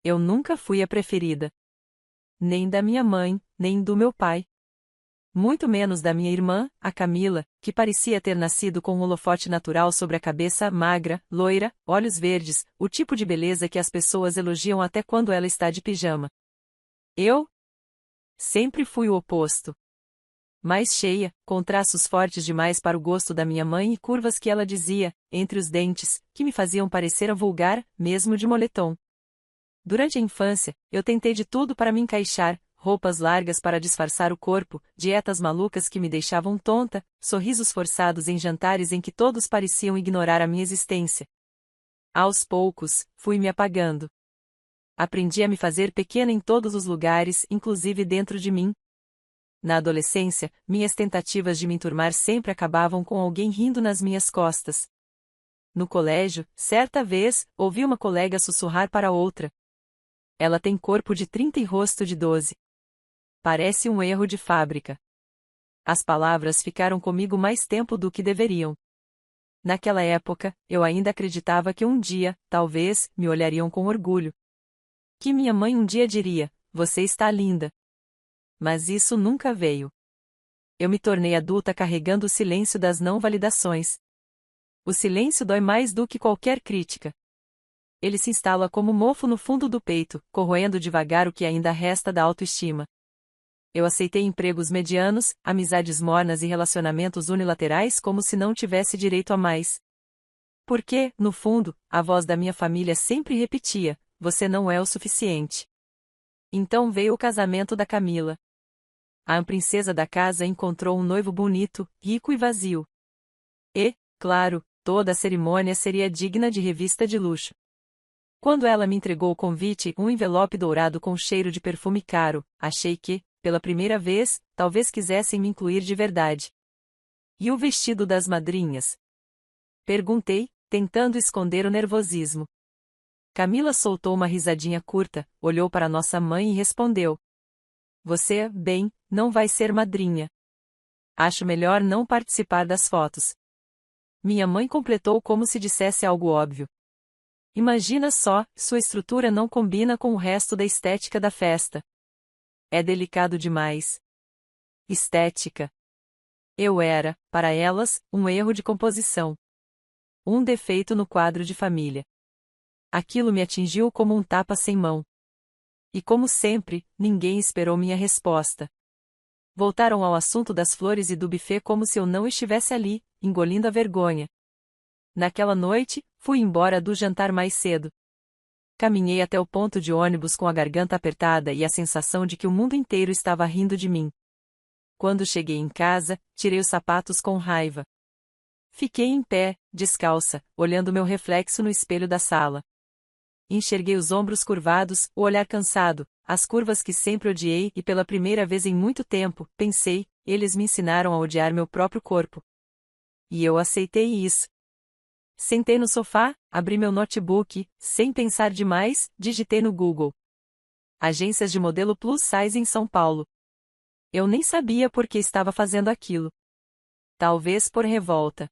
Eu nunca fui a preferida. Nem da minha mãe, nem do meu pai. Muito menos da minha irmã, a Camila, que parecia ter nascido com um holofote natural sobre a cabeça, magra, loira, olhos verdes, o tipo de beleza que as pessoas elogiam até quando ela está de pijama. Eu? Sempre fui o oposto. Mais cheia, com traços fortes demais para o gosto da minha mãe e curvas que ela dizia, entre os dentes, que me faziam parecer a vulgar, mesmo de moletom. Durante a infância, eu tentei de tudo para me encaixar, roupas largas para disfarçar o corpo, dietas malucas que me deixavam tonta, sorrisos forçados em jantares em que todos pareciam ignorar a minha existência. Aos poucos, fui me apagando. Aprendi a me fazer pequena em todos os lugares, inclusive dentro de mim. Na adolescência, minhas tentativas de me enturmar sempre acabavam com alguém rindo nas minhas costas. No colégio, certa vez, ouvi uma colega sussurrar para outra. Ela tem corpo de 30 e rosto de 12. Parece um erro de fábrica. As palavras ficaram comigo mais tempo do que deveriam. Naquela época, eu ainda acreditava que um dia, talvez, me olhariam com orgulho. Que minha mãe um dia diria, você está linda. Mas isso nunca veio. Eu me tornei adulta carregando o silêncio das não validações. O silêncio dói mais do que qualquer crítica. Ele se instala como mofo no fundo do peito, corroendo devagar o que ainda resta da autoestima. Eu aceitei empregos medianos, amizades mornas e relacionamentos unilaterais como se não tivesse direito a mais. Porque, no fundo, a voz da minha família sempre repetia, você não é o suficiente. Então veio o casamento da Camila. A princesa da casa encontrou um noivo bonito, rico e vazio. E, claro, toda a cerimônia seria digna de revista de luxo. Quando ela me entregou o convite, um envelope dourado com cheiro de perfume caro, achei que, pela primeira vez, talvez quisessem me incluir de verdade. E o vestido das madrinhas? Perguntei, tentando esconder o nervosismo. Camila soltou uma risadinha curta, olhou para nossa mãe e respondeu. Você, bem, não vai ser madrinha. Acho melhor não participar das fotos. Minha mãe completou como se dissesse algo óbvio. Imagina só, sua estrutura não combina com o resto da estética da festa. É delicado demais. Estética. Eu era, para elas, um erro de composição. Um defeito no quadro de família. Aquilo me atingiu como um tapa sem mão. E como sempre, ninguém esperou minha resposta. Voltaram ao assunto das flores e do buffet como se eu não estivesse ali, engolindo a vergonha. Naquela noite, fui embora do jantar mais cedo. Caminhei até o ponto de ônibus com a garganta apertada e a sensação de que o mundo inteiro estava rindo de mim. Quando cheguei em casa, tirei os sapatos com raiva. Fiquei em pé, descalça, olhando meu reflexo no espelho da sala. Enxerguei os ombros curvados, o olhar cansado, as curvas que sempre odiei e pela primeira vez em muito tempo, pensei, eles me ensinaram a odiar meu próprio corpo. E eu aceitei isso. Sentei no sofá, abri meu notebook, sem pensar demais, digitei no Google. Agências de modelo plus size em São Paulo. Eu nem sabia por que estava fazendo aquilo. Talvez por revolta.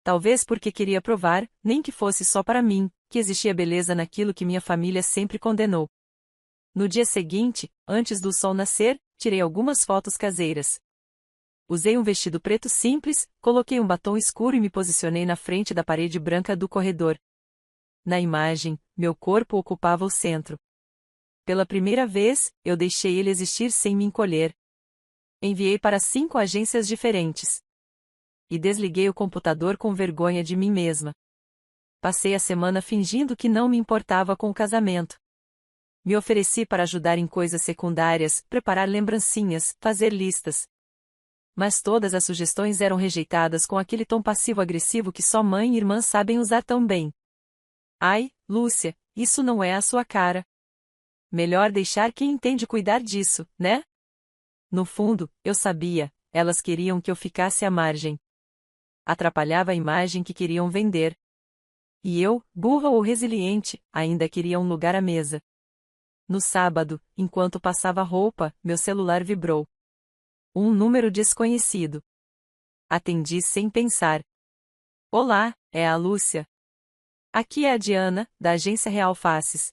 Talvez porque queria provar, nem que fosse só para mim, que existia beleza naquilo que minha família sempre condenou. No dia seguinte, antes do sol nascer, tirei algumas fotos caseiras. Usei um vestido preto simples, coloquei um batom escuro e me posicionei na frente da parede branca do corredor. Na imagem, meu corpo ocupava o centro. Pela primeira vez, eu deixei ele existir sem me encolher. Enviei para 5 agências diferentes. E desliguei o computador com vergonha de mim mesma. Passei a semana fingindo que não me importava com o casamento. Me ofereci para ajudar em coisas secundárias, preparar lembrancinhas, fazer listas. Mas todas as sugestões eram rejeitadas com aquele tom passivo-agressivo que só mãe e irmã sabem usar tão bem. Ai, Lúcia, isso não é a sua cara. Melhor deixar quem entende cuidar disso, né? No fundo, eu sabia, elas queriam que eu ficasse à margem. Atrapalhava a imagem que queriam vender. E eu, burra ou resiliente, ainda queria um lugar à mesa. No sábado, enquanto passava roupa, meu celular vibrou. Um número desconhecido. Atendi sem pensar. Olá, é a Lúcia. Aqui é a Diana, da agência Real Faces.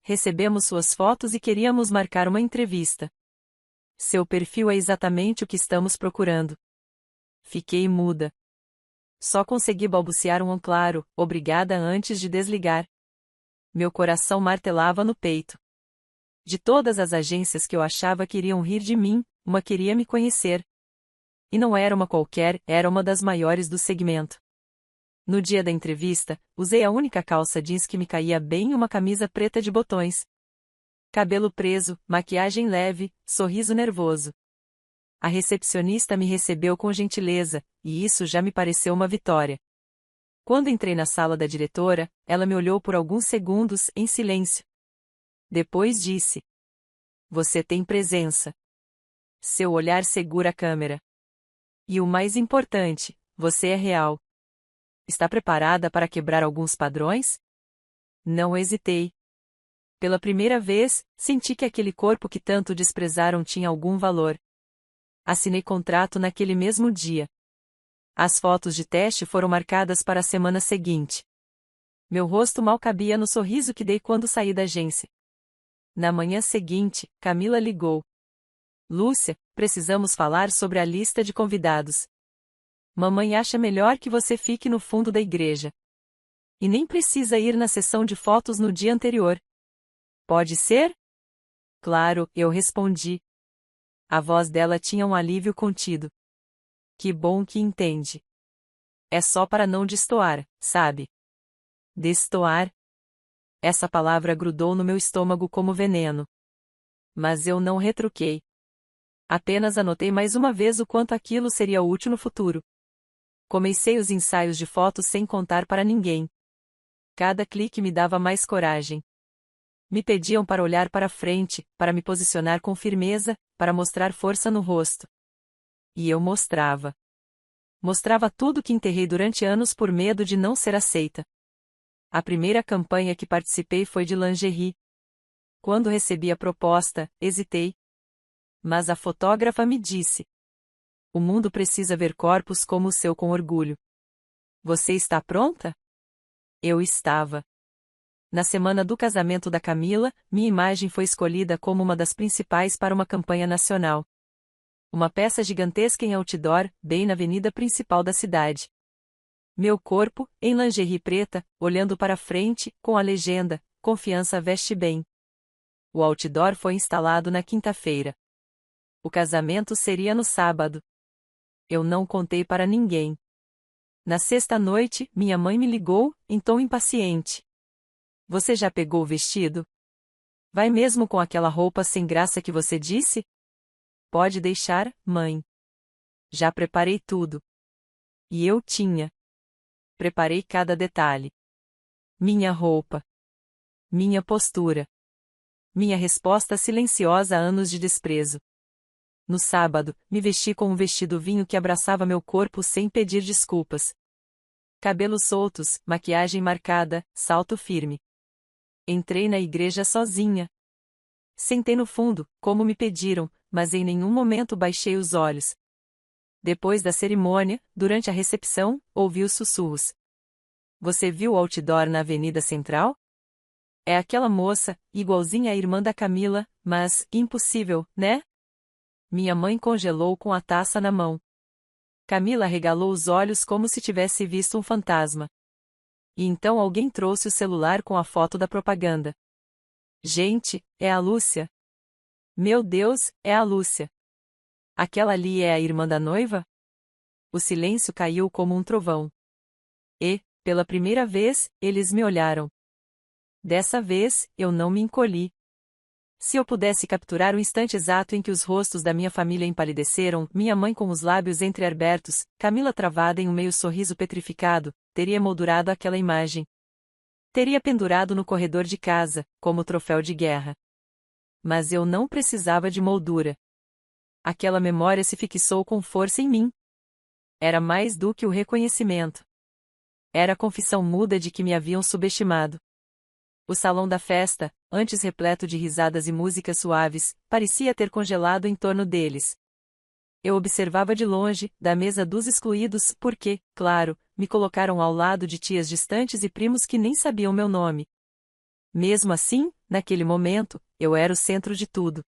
recebemos suas fotos e queríamos marcar uma entrevista. Seu perfil é exatamente o que estamos procurando. Fiquei muda. Só consegui balbuciar um claro, obrigada antes de desligar. Meu coração martelava no peito. De todas as agências que eu achava que iriam rir de mim, uma queria me conhecer. E não era uma qualquer, era uma das maiores do segmento. No dia da entrevista, usei a única calça jeans que me caía bem e uma camisa preta de botões. Cabelo preso, maquiagem leve, sorriso nervoso. A recepcionista me recebeu com gentileza, e isso já me pareceu uma vitória. Quando entrei na sala da diretora, ela me olhou por alguns segundos, em silêncio. Depois disse: "Você tem presença." Seu olhar segura a câmera. E o mais importante, você é real. Está preparada para quebrar alguns padrões? Não hesitei. Pela primeira vez, senti que aquele corpo que tanto desprezaram tinha algum valor. Assinei contrato naquele mesmo dia. As fotos de teste foram marcadas para a semana seguinte. Meu rosto mal cabia no sorriso que dei quando saí da agência. Na manhã seguinte, Camila ligou. "Lúcia, precisamos falar sobre a lista de convidados. Mamãe acha melhor que você fique no fundo da igreja. E nem precisa ir na sessão de fotos no dia anterior. Pode ser?" "Claro", eu respondi. A voz dela tinha um alívio contido. "Que bom que entende. É só para não destoar, sabe?" Destoar? Essa palavra grudou no meu estômago como veneno. Mas eu não retruquei. Apenas anotei mais uma vez o quanto aquilo seria útil no futuro. Comecei os ensaios de fotos sem contar para ninguém. Cada clique me dava mais coragem. Me pediam para olhar para frente, para me posicionar com firmeza, para mostrar força no rosto. E eu mostrava. Mostrava tudo que enterrei durante anos por medo de não ser aceita. A primeira campanha que participei foi de lingerie. Quando recebi a proposta, hesitei. Mas a fotógrafa me disse: "O mundo precisa ver corpos como o seu com orgulho. Você está pronta?" Eu estava. Na semana do casamento da Camila, minha imagem foi escolhida como uma das principais para uma campanha nacional. Uma peça gigantesca em outdoor, bem na avenida principal da cidade. Meu corpo, em lingerie preta, olhando para frente, com a legenda: "Confiança veste bem." O outdoor foi instalado na quinta-feira. O casamento seria no sábado. Eu não contei para ninguém. Na sexta-noite, minha mãe me ligou, em tom impaciente. "Você já pegou o vestido? Vai mesmo com aquela roupa sem graça que você disse?" "Pode deixar, mãe. Já preparei tudo." E eu tinha. Preparei cada detalhe. Minha roupa. Minha postura. Minha resposta silenciosa a anos de desprezo. No sábado, me vesti com um vestido vinho que abraçava meu corpo sem pedir desculpas. Cabelos soltos, maquiagem marcada, salto firme. Entrei na igreja sozinha. Sentei no fundo, como me pediram, mas em nenhum momento baixei os olhos. Depois da cerimônia, durante a recepção, ouvi os sussurros. "Você viu o outdoor na Avenida Central? É aquela moça, igualzinha à irmã da Camila, mas, impossível, né?" Minha mãe congelou com a taça na mão. Camila regalou os olhos como se tivesse visto um fantasma. E então alguém trouxe o celular com a foto da propaganda. "Gente, é a Lúcia." "Meu Deus, é a Lúcia." "Aquela ali é a irmã da noiva?" O silêncio caiu como um trovão. E, pela primeira vez, eles me olharam. Dessa vez, eu não me encolhi. Se eu pudesse capturar o instante exato em que os rostos da minha família empalideceram, minha mãe com os lábios entreabertos, Camila travada em um meio sorriso petrificado, teria emoldurado aquela imagem. Teria pendurado no corredor de casa, como troféu de guerra. Mas eu não precisava de moldura. Aquela memória se fixou com força em mim. Era mais do que o reconhecimento. Era a confissão muda de que me haviam subestimado. O salão da festa, antes repleto de risadas e músicas suaves, parecia ter congelado em torno deles. Eu observava de longe, da mesa dos excluídos, porque, claro, me colocaram ao lado de tias distantes e primos que nem sabiam meu nome. Mesmo assim, naquele momento, eu era o centro de tudo.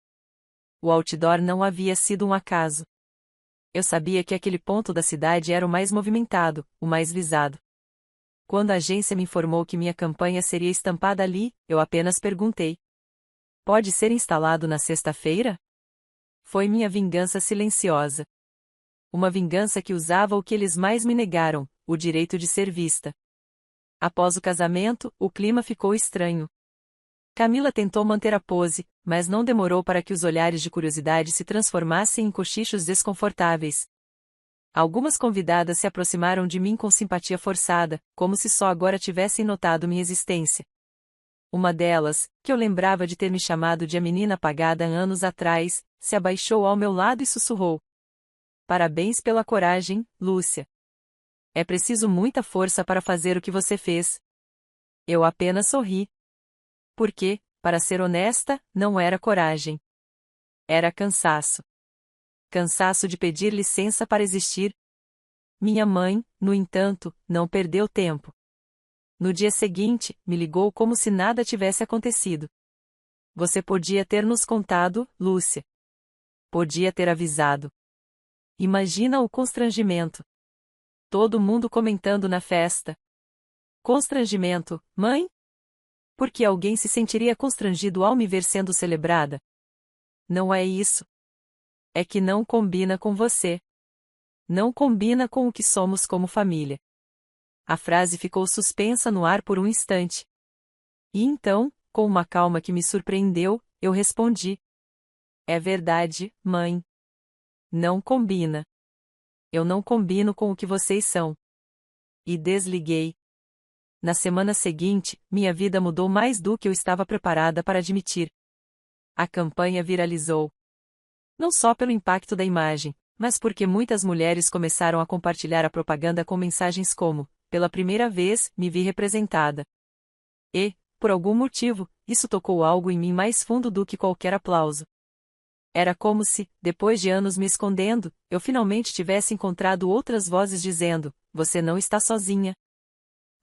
O outdoor não havia sido um acaso. Eu sabia que aquele ponto da cidade era o mais movimentado, o mais visado. Quando a agência me informou que minha campanha seria estampada ali, eu apenas perguntei: pode ser instalado na sexta-feira? Foi minha vingança silenciosa. Uma vingança que usava o que eles mais me negaram, o direito de ser vista. Após o casamento, o clima ficou estranho. Camila tentou manter a pose, mas não demorou para que os olhares de curiosidade se transformassem em cochichos desconfortáveis. Algumas convidadas se aproximaram de mim com simpatia forçada, como se só agora tivessem notado minha existência. Uma delas, que eu lembrava de ter me chamado de a menina apagada anos atrás, se abaixou ao meu lado e sussurrou: parabéns pela coragem, Lúcia. É preciso muita força para fazer o que você fez. Eu apenas sorri. Porque, para ser honesta, não era coragem. Era cansaço. Cansaço de pedir licença para existir. Minha mãe, no entanto, não perdeu tempo. No dia seguinte, me ligou como se nada tivesse acontecido. Você podia ter nos contado, Lúcia. Podia ter avisado. Imagina o constrangimento. Todo mundo comentando na festa. Constrangimento, mãe? Porque alguém se sentiria constrangido ao me ver sendo celebrada? Não é isso. É que não combina com você. Não combina com o que somos como família. A frase ficou suspensa no ar por um instante. E então, com uma calma que me surpreendeu, eu respondi: é verdade, mãe. Não combina. Eu não combino com o que vocês são. E desliguei. Na semana seguinte, minha vida mudou mais do que eu estava preparada para admitir. A campanha viralizou. Não só pelo impacto da imagem, mas porque muitas mulheres começaram a compartilhar a propaganda com mensagens como: pela primeira vez, me vi representada. E, por algum motivo, isso tocou algo em mim mais fundo do que qualquer aplauso. Era como se, depois de anos me escondendo, eu finalmente tivesse encontrado outras vozes dizendo: você não está sozinha.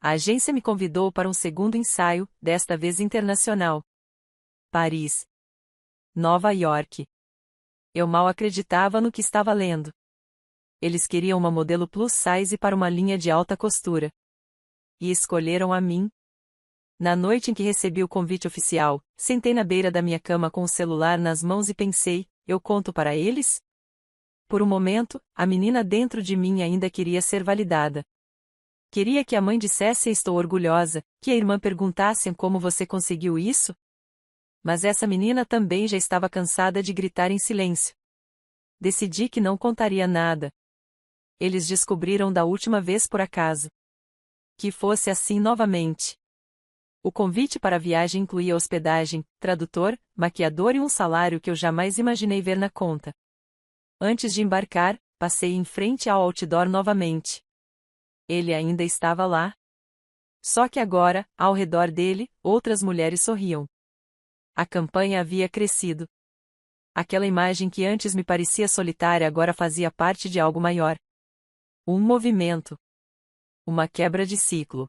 A agência me convidou para um segundo ensaio, desta vez internacional. Paris. Nova York. Eu mal acreditava no que estava lendo. Eles queriam uma modelo plus size para uma linha de alta costura. E escolheram a mim. Na noite em que recebi o convite oficial, sentei na beira da minha cama com o celular nas mãos e pensei: eu conto para eles? Por um momento, a menina dentro de mim ainda queria ser validada. Queria que a mãe dissesse: estou orgulhosa, que a irmã perguntasse: como você conseguiu isso? Mas essa menina também já estava cansada de gritar em silêncio. Decidi que não contaria nada. Eles descobriram da última vez por acaso. Que fosse assim novamente. O convite para a viagem incluía hospedagem, tradutor, maquiador e um salário que eu jamais imaginei ver na conta. Antes de embarcar, passei em frente ao outdoor novamente. Ele ainda estava lá. Só que agora, ao redor dele, outras mulheres sorriam. A campanha havia crescido. Aquela imagem que antes me parecia solitária agora fazia parte de algo maior. Um movimento. Uma quebra de ciclo.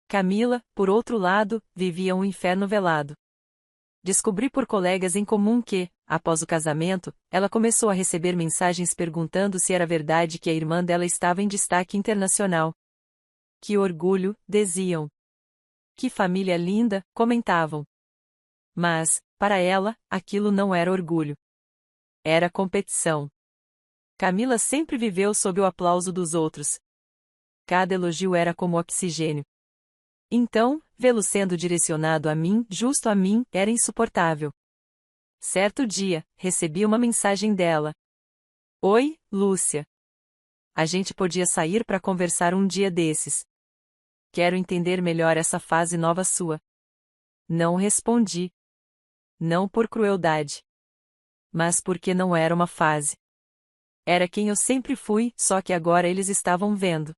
Camila, por outro lado, vivia um inferno velado. Descobri por colegas em comum que, após o casamento, ela começou a receber mensagens perguntando se era verdade que a irmã dela estava em destaque internacional. Que orgulho, diziam. Que família linda, comentavam. Mas, para ela, aquilo não era orgulho. Era competição. Camila sempre viveu sob o aplauso dos outros. Cada elogio era como oxigênio. Então, vê-lo sendo direcionado a mim, justo a mim, era insuportável. Certo dia, recebi uma mensagem dela. Oi, Lúcia. A gente podia sair para conversar um dia desses. Quero entender melhor essa fase nova sua. Não respondi. Não por crueldade. Mas porque não era uma fase. Era quem eu sempre fui, só que agora eles estavam vendo.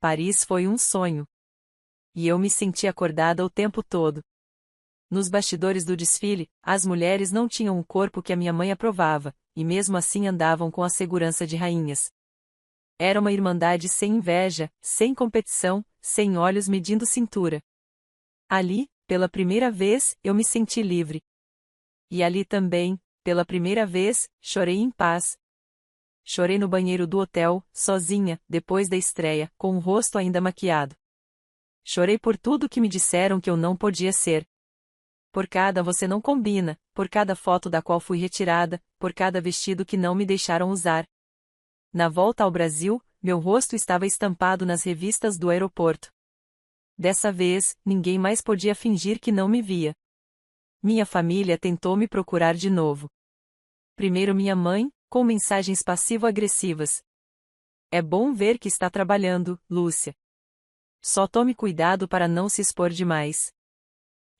Paris foi um sonho. E eu me senti acordada o tempo todo. Nos bastidores do desfile, as mulheres não tinham o corpo que a minha mãe aprovava, e mesmo assim andavam com a segurança de rainhas. Era uma irmandade sem inveja, sem competição, sem olhos medindo cintura. Ali, pela primeira vez, eu me senti livre. E ali também, pela primeira vez, chorei em paz. Chorei no banheiro do hotel, sozinha, depois da estreia, com o rosto ainda maquiado. Chorei por tudo que me disseram que eu não podia ser. Por cada você não combina, por cada foto da qual fui retirada, por cada vestido que não me deixaram usar. Na volta ao Brasil, meu rosto estava estampado nas revistas do aeroporto. Dessa vez, ninguém mais podia fingir que não me via. Minha família tentou me procurar de novo. Primeiro minha mãe, com mensagens passivo-agressivas. É bom ver que está trabalhando, Lúcia. Só tome cuidado para não se expor demais.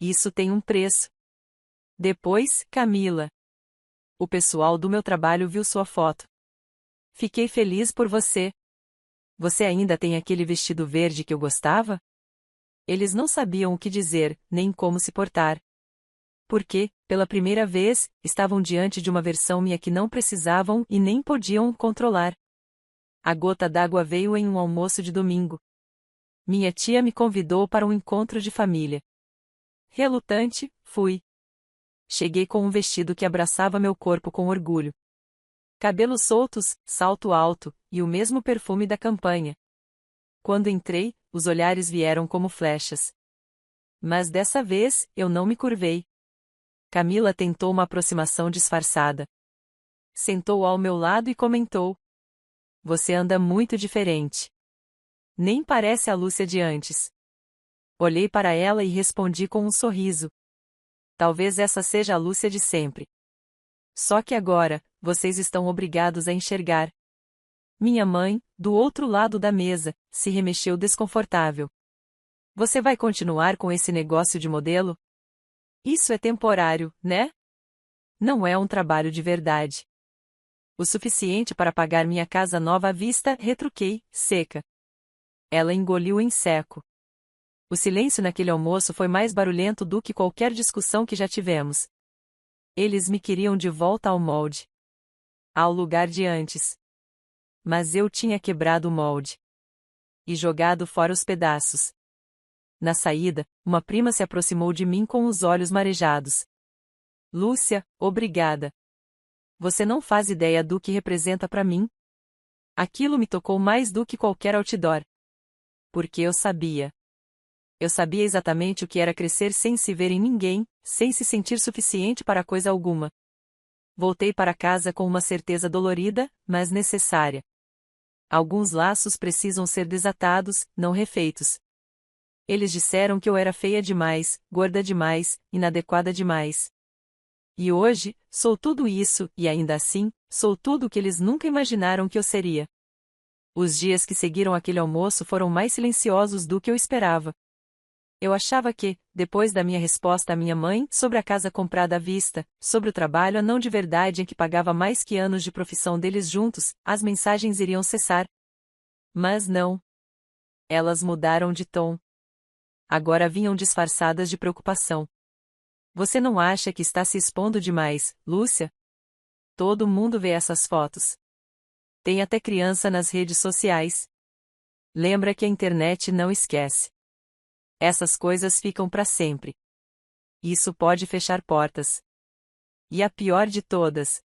Isso tem um preço. Depois, Camila. O pessoal do meu trabalho viu sua foto. Fiquei feliz por você. Você ainda tem aquele vestido verde que eu gostava? Eles não sabiam o que dizer, nem como se portar. Porque, pela primeira vez, estavam diante de uma versão minha que não precisavam e nem podiam controlar. A gota d'água veio em um almoço de domingo. Minha tia me convidou para um encontro de família. Relutante, fui. Cheguei com um vestido que abraçava meu corpo com orgulho. Cabelos soltos, salto alto, e o mesmo perfume da campanha. Quando entrei, os olhares vieram como flechas. Mas dessa vez, eu não me curvei. Camila tentou uma aproximação disfarçada. Sentou ao meu lado e comentou: Você anda muito diferente. Nem parece a Lúcia de antes. Olhei para ela e respondi com um sorriso. Talvez essa seja a Lúcia de sempre. Só que agora, vocês estão obrigados a enxergar. Minha mãe, do outro lado da mesa, se remexeu desconfortável. Você vai continuar com esse negócio de modelo? Isso é temporário, né? Não é um trabalho de verdade. O suficiente para pagar minha casa nova à vista, retruquei, seca. Ela engoliu em seco. O silêncio naquele almoço foi mais barulhento do que qualquer discussão que já tivemos. Eles me queriam de volta ao molde. Ao lugar de antes. Mas eu tinha quebrado o molde. E jogado fora os pedaços. Na saída, uma prima se aproximou de mim com os olhos marejados. Lúcia, obrigada. Você não faz ideia do que representa para mim. Aquilo me tocou mais do que qualquer outdoor. Porque eu sabia. Eu sabia exatamente o que era crescer sem se ver em ninguém, sem se sentir suficiente para coisa alguma. Voltei para casa com uma certeza dolorida, mas necessária. Alguns laços precisam ser desatados, não refeitos. Eles disseram que eu era feia demais, gorda demais, inadequada demais. E hoje, sou tudo isso, e ainda assim, sou tudo o que eles nunca imaginaram que eu seria. Os dias que seguiram aquele almoço foram mais silenciosos do que eu esperava. Eu achava que, depois da minha resposta à minha mãe sobre a casa comprada à vista, sobre o trabalho não de verdade em que pagava mais que anos de profissão deles juntos, as mensagens iriam cessar. Mas não. Elas mudaram de tom. Agora vinham disfarçadas de preocupação. Você não acha que está se expondo demais, Lúcia? Todo mundo vê essas fotos. Tem até criança nas redes sociais. Lembra que a internet não esquece. Essas coisas ficam para sempre. Isso pode fechar portas. E a pior de todas.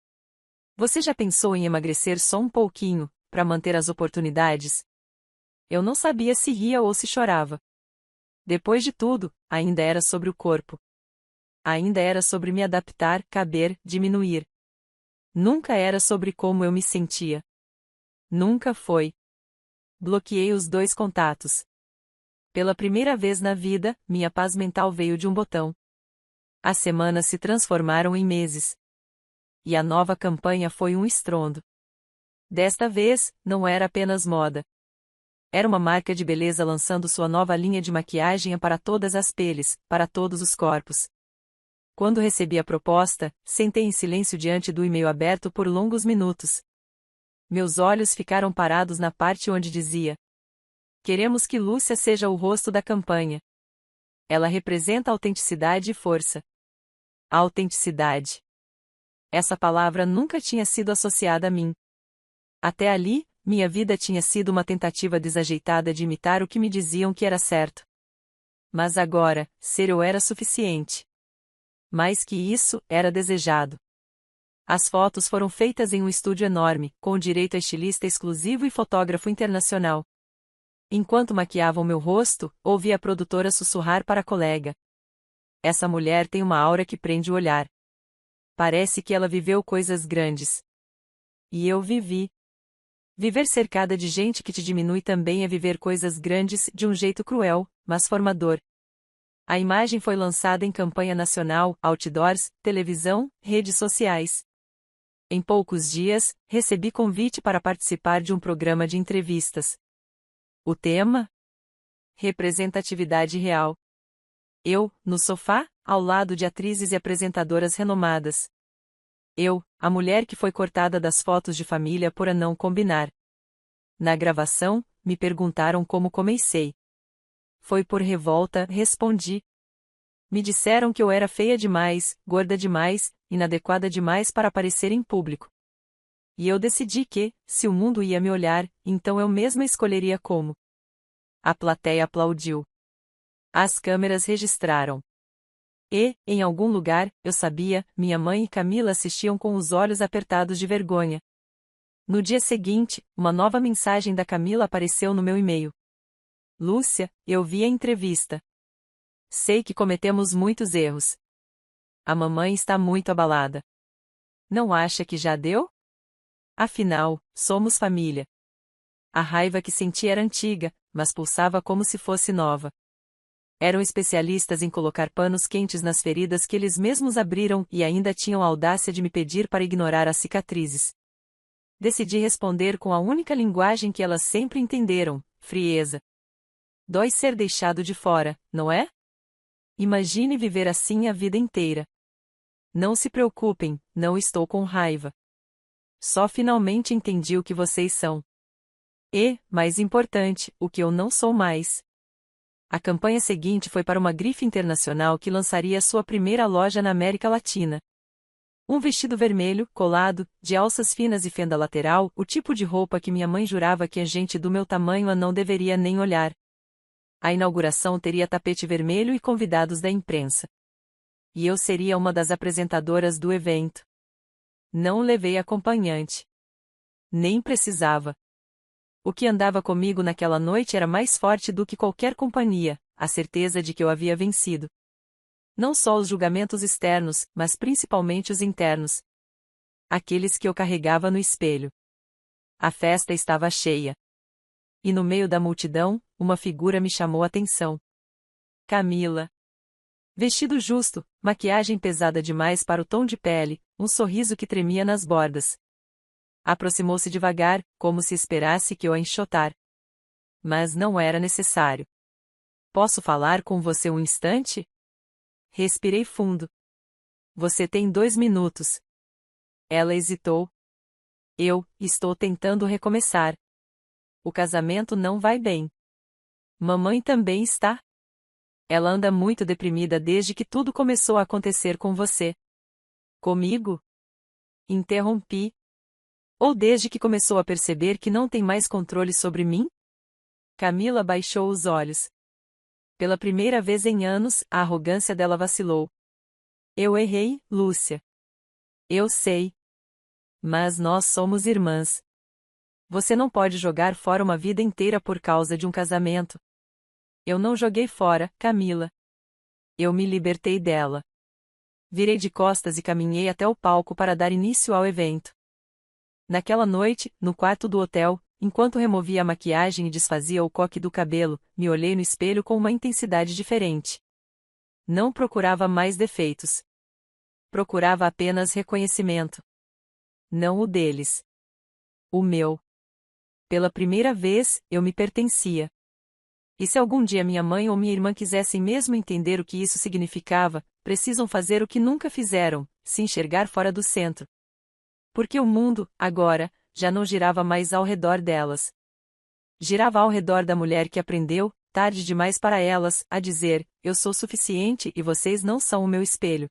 Você já pensou em emagrecer só um pouquinho, para manter as oportunidades? Eu não sabia se ria ou se chorava. Depois de tudo, ainda era sobre o corpo. Ainda era sobre me adaptar, caber, diminuir. Nunca era sobre como eu me sentia. Nunca foi. Bloqueei os 2 contatos. Pela primeira vez na vida, minha paz mental veio de um botão. As semanas se transformaram em meses. E a nova campanha foi um estrondo. Desta vez, não era apenas moda. Era uma marca de beleza lançando sua nova linha de maquiagem para todas as peles, para todos os corpos. Quando recebi a proposta, sentei em silêncio diante do e-mail aberto por longos minutos. Meus olhos ficaram parados na parte onde dizia: Queremos que Lúcia seja o rosto da campanha. Ela representa autenticidade e força. A autenticidade. Essa palavra nunca tinha sido associada a mim. Até ali, minha vida tinha sido uma tentativa desajeitada de imitar o que me diziam que era certo. Mas agora, ser eu era suficiente. Mais que isso, era desejado. As fotos foram feitas em um estúdio enorme, com direito a estilista exclusivo e fotógrafo internacional. Enquanto maquiavam meu rosto, ouvi a produtora sussurrar para a colega. Essa mulher tem uma aura que prende o olhar. Parece que ela viveu coisas grandes. E eu vivi. Viver cercada de gente que te diminui também é viver coisas grandes de um jeito cruel, mas formador. A imagem foi lançada em campanha nacional, outdoors, televisão, redes sociais. Em poucos dias, recebi convite para participar de um programa de entrevistas. O tema? Representatividade real. Eu, no sofá, ao lado de atrizes e apresentadoras renomadas. Eu, a mulher que foi cortada das fotos de família por a não combinar. Na gravação, me perguntaram como comecei. Foi por revolta, respondi. Me disseram que eu era feia demais, gorda demais, inadequada demais para aparecer em público. E eu decidi que, se o mundo ia me olhar, então eu mesma escolheria como. A plateia aplaudiu. As câmeras registraram. E, em algum lugar, eu sabia, minha mãe e Camila assistiam com os olhos apertados de vergonha. No dia seguinte, uma nova mensagem da Camila apareceu no meu e-mail. Lúcia, eu vi a entrevista. Sei que cometemos muitos erros. A mamãe está muito abalada. Não acha que já deu? Afinal, somos família. A raiva que senti era antiga, mas pulsava como se fosse nova. Eram especialistas em colocar panos quentes nas feridas que eles mesmos abriram e ainda tinham a audácia de me pedir para ignorar as cicatrizes. Decidi responder com a única linguagem que elas sempre entenderam: frieza. Dói ser deixado de fora, não é? Imagine viver assim a vida inteira. Não se preocupem, não estou com raiva. Só finalmente entendi o que vocês são. E, mais importante, o que eu não sou mais. A campanha seguinte foi para uma grife internacional que lançaria sua primeira loja na América Latina. Um vestido vermelho, colado, de alças finas e fenda lateral, o tipo de roupa que minha mãe jurava que a gente do meu tamanho a não deveria nem olhar. A inauguração teria tapete vermelho e convidados da imprensa. E eu seria uma das apresentadoras do evento. Não levei acompanhante. Nem precisava. O que andava comigo naquela noite era mais forte do que qualquer companhia, a certeza de que eu havia vencido. Não só os julgamentos externos, mas principalmente os internos. Aqueles que eu carregava no espelho. A festa estava cheia. E no meio da multidão, uma figura me chamou a atenção. Camila. Vestido justo, maquiagem pesada demais para o tom de pele, um sorriso que tremia nas bordas. Aproximou-se devagar, como se esperasse que eu a enxotar. Mas não era necessário. Posso falar com você um instante? Respirei fundo. Você tem 2 minutos. Ela hesitou. Eu, estou tentando recomeçar. O casamento não vai bem. Mamãe também está. Ela anda muito deprimida desde que tudo começou a acontecer com você. Comigo? Interrompi. Ou desde que começou a perceber que não tem mais controle sobre mim? Camila baixou os olhos. Pela primeira vez em anos, a arrogância dela vacilou. Eu errei, Lúcia. Eu sei. Mas nós somos irmãs. Você não pode jogar fora uma vida inteira por causa de um casamento. Eu não joguei fora, Camila. Eu me libertei dela. Virei de costas e caminhei até o palco para dar início ao evento. Naquela noite, no quarto do hotel, enquanto removia a maquiagem e desfazia o coque do cabelo, me olhei no espelho com uma intensidade diferente. Não procurava mais defeitos. Procurava apenas reconhecimento. Não o deles. O meu. Pela primeira vez, eu me pertencia. E se algum dia minha mãe ou minha irmã quisessem mesmo entender o que isso significava, precisam fazer o que nunca fizeram, se enxergar fora do centro. Porque o mundo, agora, já não girava mais ao redor delas. Girava ao redor da mulher que aprendeu, tarde demais para elas, a dizer: eu sou suficiente e vocês não são o meu espelho.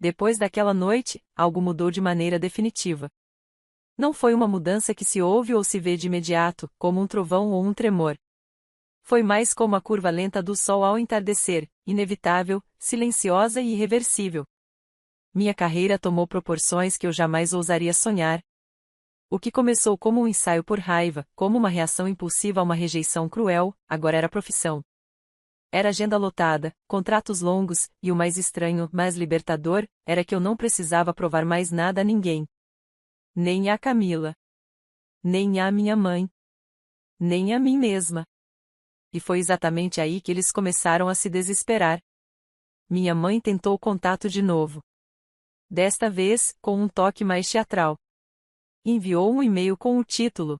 Depois daquela noite, algo mudou de maneira definitiva. Não foi uma mudança que se ouve ou se vê de imediato, como um trovão ou um tremor. Foi mais como a curva lenta do sol ao entardecer, inevitável, silenciosa e irreversível. Minha carreira tomou proporções que eu jamais ousaria sonhar. O que começou como um ensaio por raiva, como uma reação impulsiva a uma rejeição cruel, agora era profissão. Era agenda lotada, contratos longos, e o mais estranho, mas libertador, era que eu não precisava provar mais nada a ninguém. Nem a Camila. Nem a minha mãe. Nem a mim mesma. E foi exatamente aí que eles começaram a se desesperar. Minha mãe tentou o contato de novo. Desta vez, com um toque mais teatral. Enviou um e-mail com o título: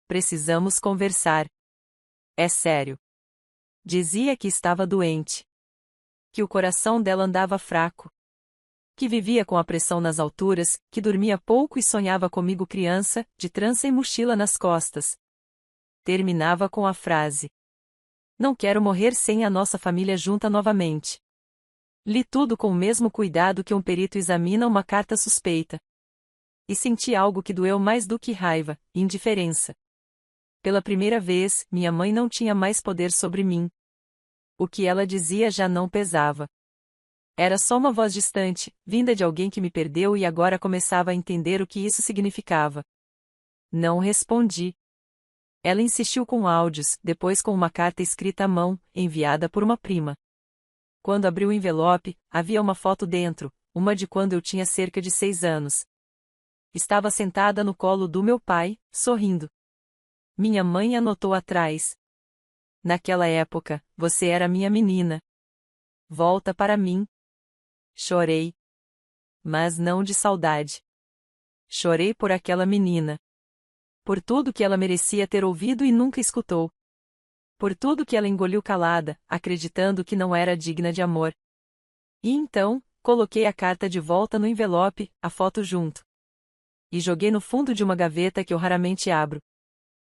Precisamos conversar. É sério. Dizia que estava doente. Que o coração dela andava fraco. Que vivia com a pressão nas alturas, que dormia pouco e sonhava comigo criança, de trança e mochila nas costas. Terminava com a frase: Não quero morrer sem a nossa família junta novamente. Li tudo com o mesmo cuidado que um perito examina uma carta suspeita. E senti algo que doeu mais do que raiva, indiferença. Pela primeira vez, minha mãe não tinha mais poder sobre mim. O que ela dizia já não pesava. Era só uma voz distante, vinda de alguém que me perdeu e agora começava a entender o que isso significava. Não respondi. Ela insistiu com áudios, depois com uma carta escrita à mão, enviada por uma prima. Quando abri o envelope, havia uma foto dentro, uma de quando eu tinha cerca de 6 anos. Estava sentada no colo do meu pai, sorrindo. Minha mãe anotou atrás: Naquela época, você era minha menina. Volta para mim. Chorei. Mas não de saudade. Chorei por aquela menina. Por tudo que ela merecia ter ouvido e nunca escutou. Por tudo que ela engoliu calada, acreditando que não era digna de amor. E então, coloquei a carta de volta no envelope, a foto junto. E joguei no fundo de uma gaveta que eu raramente abro.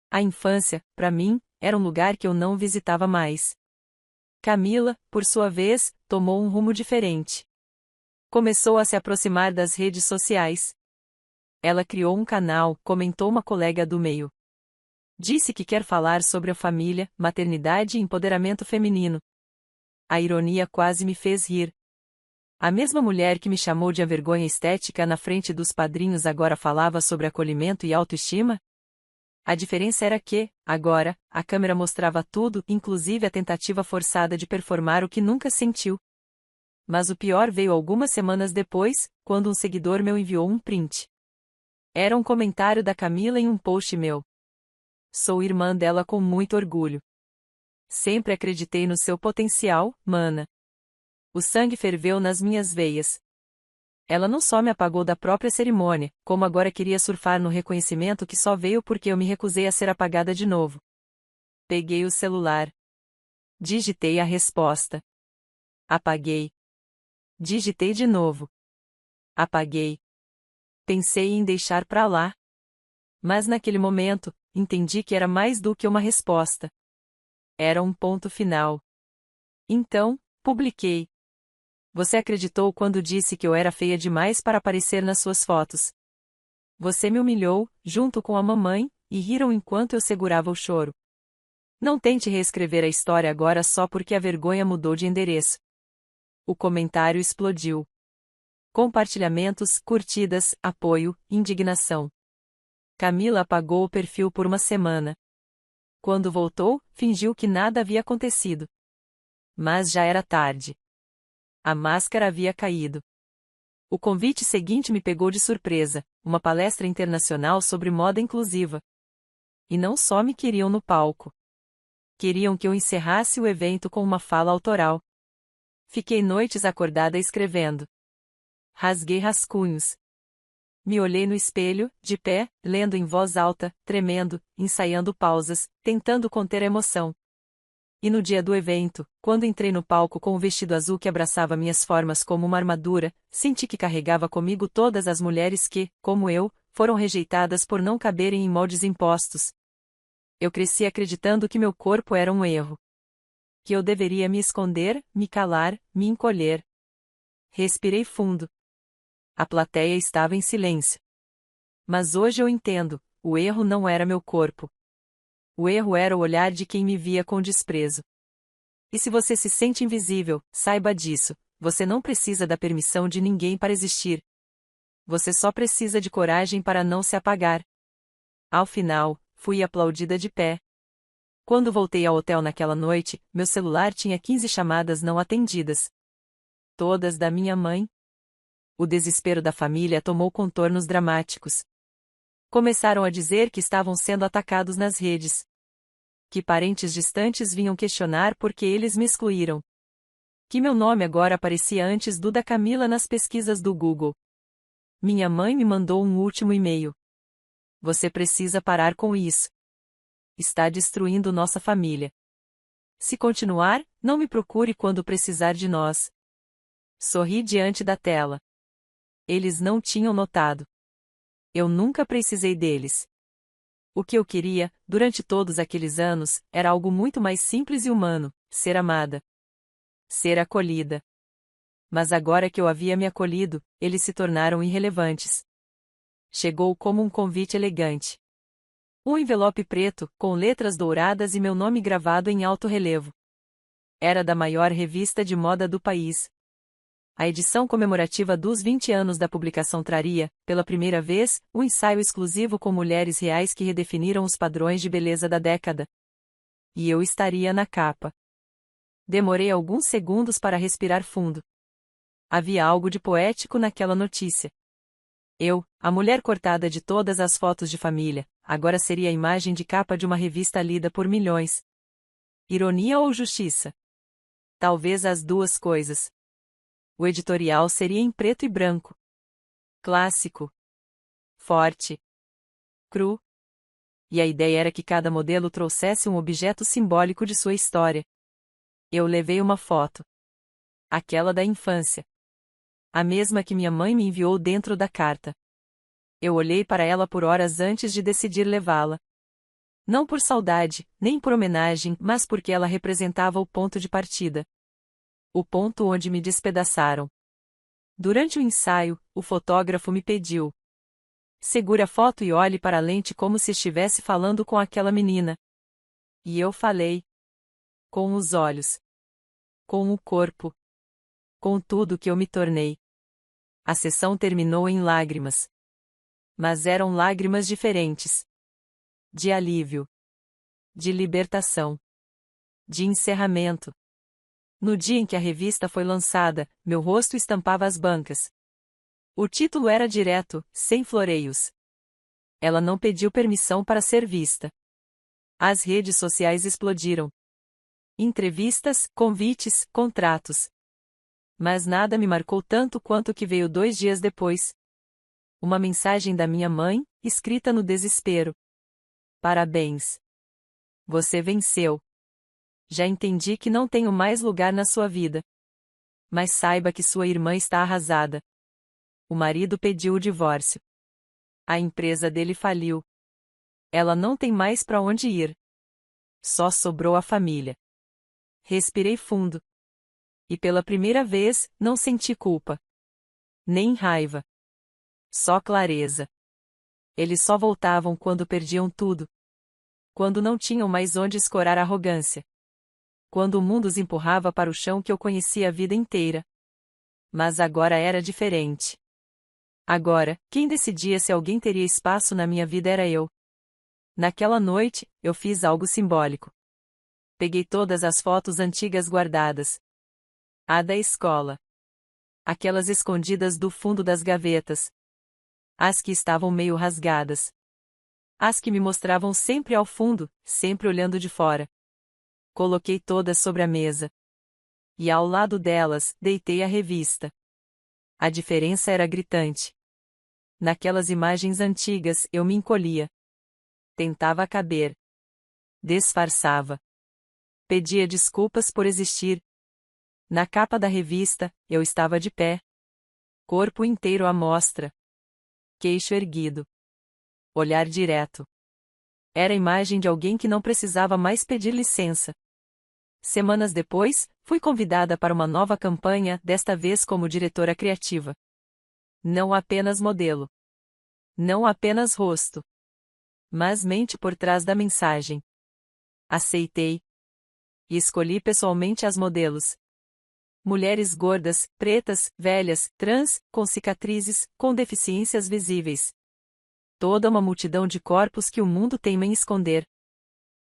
A infância, para mim, era um lugar que eu não visitava mais. Camila, por sua vez, tomou um rumo diferente. Começou a se aproximar das redes sociais. Ela criou um canal, comentou uma colega do meio. Disse que quer falar sobre a família, maternidade e empoderamento feminino. A ironia quase me fez rir. A mesma mulher que me chamou de a vergonha estética na frente dos padrinhos agora falava sobre acolhimento e autoestima? A diferença era que, agora, a câmera mostrava tudo, inclusive a tentativa forçada de performar o que nunca sentiu. Mas o pior veio algumas semanas depois, quando um seguidor meu enviou um print. Era um comentário da Camila em um post meu. Sou irmã dela com muito orgulho. Sempre acreditei no seu potencial, mana. O sangue ferveu nas minhas veias. Ela não só me apagou da própria cerimônia, como agora queria surfar no reconhecimento que só veio porque eu me recusei a ser apagada de novo. Peguei o celular. Digitei a resposta. Apaguei. Digitei de novo. Apaguei. Pensei em deixar pra lá. Mas naquele momento, entendi que era mais do que uma resposta. Era um ponto final. Então, publiquei. Você acreditou quando disse que eu era feia demais para aparecer nas suas fotos. Você me humilhou, junto com a mamãe, e riram enquanto eu segurava o choro. Não tente reescrever a história agora só porque a vergonha mudou de endereço. O comentário explodiu. Compartilhamentos, curtidas, apoio, indignação. Camila apagou o perfil por uma semana. Quando voltou, fingiu que nada havia acontecido. Mas já era tarde. A máscara havia caído. O convite seguinte me pegou de surpresa, uma palestra internacional sobre moda inclusiva. E não só me queriam no palco. Queriam que eu encerrasse o evento com uma fala autoral. Fiquei noites acordada escrevendo. Rasguei rascunhos. Me olhei no espelho, de pé, lendo em voz alta, tremendo, ensaiando pausas, tentando conter a emoção. E no dia do evento, quando entrei no palco com o vestido azul que abraçava minhas formas como uma armadura, senti que carregava comigo todas as mulheres que, como eu, foram rejeitadas por não caberem em moldes impostos. Eu cresci acreditando que meu corpo era um erro. Que eu deveria me esconder, me calar, me encolher. Respirei fundo. A plateia estava em silêncio. Mas hoje eu entendo, o erro não era meu corpo. O erro era o olhar de quem me via com desprezo. E se você se sente invisível, saiba disso, você não precisa da permissão de ninguém para existir. Você só precisa de coragem para não se apagar. Ao final, fui aplaudida de pé. Quando voltei ao hotel naquela noite, meu celular tinha 15 chamadas não atendidas. Todas da minha mãe. O desespero da família tomou contornos dramáticos. Começaram a dizer que estavam sendo atacados nas redes. Que parentes distantes vinham questionar por que eles me excluíram. Que meu nome agora aparecia antes do da Camila nas pesquisas do Google. Minha mãe me mandou um último e-mail. Você precisa parar com isso. Está destruindo nossa família. Se continuar, não me procure quando precisar de nós. Sorri diante da tela. Eles não tinham notado. Eu nunca precisei deles. O que eu queria, durante todos aqueles anos, era algo muito mais simples e humano: ser amada. Ser acolhida. Mas agora que eu havia me acolhido, eles se tornaram irrelevantes. Chegou como um convite elegante. Um envelope preto, com letras douradas e meu nome gravado em alto relevo. Era da maior revista de moda do país. A edição comemorativa dos 20 anos da publicação traria, pela primeira vez, um ensaio exclusivo com mulheres reais que redefiniram os padrões de beleza da década. E eu estaria na capa. Demorei alguns segundos para respirar fundo. Havia algo de poético naquela notícia. Eu, a mulher cortada de todas as fotos de família, agora seria a imagem de capa de uma revista lida por milhões. Ironia ou justiça? Talvez as duas coisas. O editorial seria em preto e branco. Clássico. Forte. Cru. E a ideia era que cada modelo trouxesse um objeto simbólico de sua história. Eu levei uma foto. Aquela da infância. A mesma que minha mãe me enviou dentro da carta. Eu olhei para ela por horas antes de decidir levá-la. Não por saudade, nem por homenagem, mas porque ela representava o ponto de partida. O ponto onde me despedaçaram. Durante o ensaio, o fotógrafo me pediu: segure a foto e olhe para a lente como se estivesse falando com aquela menina. E eu falei. Com os olhos. Com o corpo. Com tudo que eu me tornei. A sessão terminou em lágrimas. Mas eram lágrimas diferentes. De alívio. De libertação. De encerramento. No dia em que a revista foi lançada, meu rosto estampava as bancas. O título era direto, sem floreios. Ela não pediu permissão para ser vista. As redes sociais explodiram. Entrevistas, convites, contratos. Mas nada me marcou tanto quanto o que veio 2 dias depois. Uma mensagem da minha mãe, escrita no desespero. Parabéns. Você venceu. Já entendi que não tenho mais lugar na sua vida. Mas saiba que sua irmã está arrasada. O marido pediu o divórcio. A empresa dele faliu. Ela não tem mais para onde ir. Só sobrou a família. Respirei fundo. E pela primeira vez, não senti culpa. Nem raiva. Só clareza. Eles só voltavam quando perdiam tudo. Quando não tinham mais onde escorar arrogância. Quando o mundo os empurrava para o chão que eu conhecia a vida inteira. Mas agora era diferente. Agora, quem decidia se alguém teria espaço na minha vida era eu. Naquela noite, eu fiz algo simbólico. Peguei todas as fotos antigas guardadas. A da escola. Aquelas escondidas do fundo das gavetas. As que estavam meio rasgadas. As que me mostravam sempre ao fundo, sempre olhando de fora. Coloquei todas sobre a mesa. E ao lado delas, deitei a revista. A diferença era gritante. Naquelas imagens antigas, eu me encolhia. Tentava caber. Disfarçava. Pedia desculpas por existir. Na capa da revista, eu estava de pé. Corpo inteiro à mostra. Queixo erguido. Olhar direto. Era a imagem de alguém que não precisava mais pedir licença. Semanas depois, fui convidada para uma nova campanha, desta vez como diretora criativa. Não apenas modelo. Não apenas rosto. Mas mente por trás da mensagem. Aceitei. E escolhi pessoalmente as modelos. Mulheres gordas, pretas, velhas, trans, com cicatrizes, com deficiências visíveis. Toda uma multidão de corpos que o mundo teima em esconder.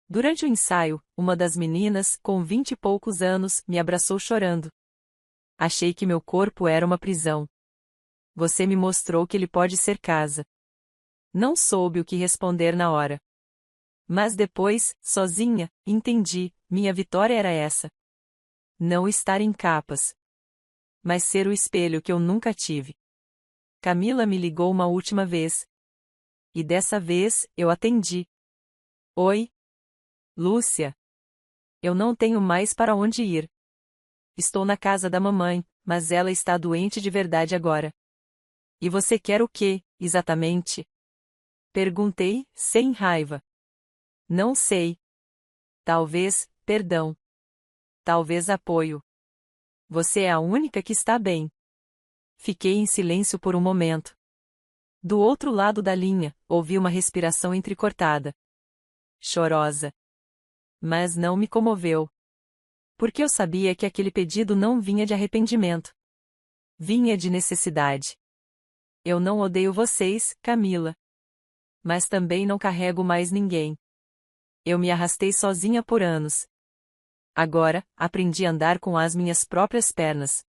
Durante o ensaio, uma das meninas, com 20 e poucos anos, me abraçou chorando. Achei que meu corpo era uma prisão. Você me mostrou que ele pode ser casa. Não soube o que responder na hora. Mas depois, sozinha, entendi, minha vitória era essa. Não estar em capas. Mas ser o espelho que eu nunca tive. Camila me ligou uma última vez. E dessa vez, eu atendi. Oi? Lúcia. Eu não tenho mais para onde ir. Estou na casa da mamãe, mas ela está doente de verdade agora. E você quer o quê, exatamente? Perguntei, sem raiva. Não sei. Talvez, perdão. Talvez apoio. Você é a única que está bem. Fiquei em silêncio por um momento. Do outro lado da linha, ouvi uma respiração entrecortada. Chorosa. Mas não me comoveu. Porque eu sabia que aquele pedido não vinha de arrependimento. Vinha de necessidade. Eu não odeio vocês, Camila. Mas também não carrego mais ninguém. Eu me arrastei sozinha por anos. Agora, aprendi a andar com as minhas próprias pernas.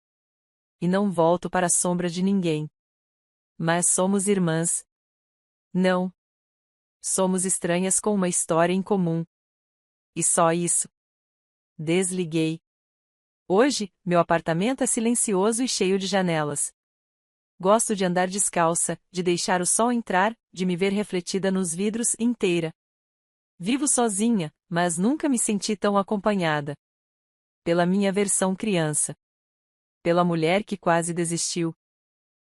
E não volto para a sombra de ninguém. Mas somos irmãs. Não. Somos estranhas com uma história em comum. E só isso. Desliguei. Hoje, meu apartamento é silencioso e cheio de janelas. Gosto de andar descalça, de deixar o sol entrar, de me ver refletida nos vidros inteira. Vivo sozinha, mas nunca me senti tão acompanhada. Pela minha versão criança. Pela mulher que quase desistiu.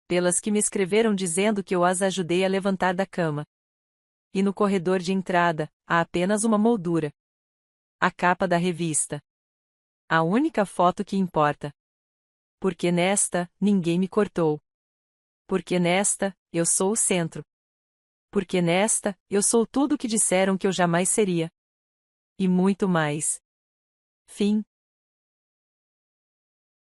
Pelas que me escreveram dizendo que eu as ajudei a levantar da cama. E no corredor de entrada, há apenas uma moldura. A capa da revista. A única foto que importa. Porque nesta, ninguém me cortou. Porque nesta, eu sou o centro. Porque nesta, eu sou tudo o que disseram que eu jamais seria. E muito mais. Fim.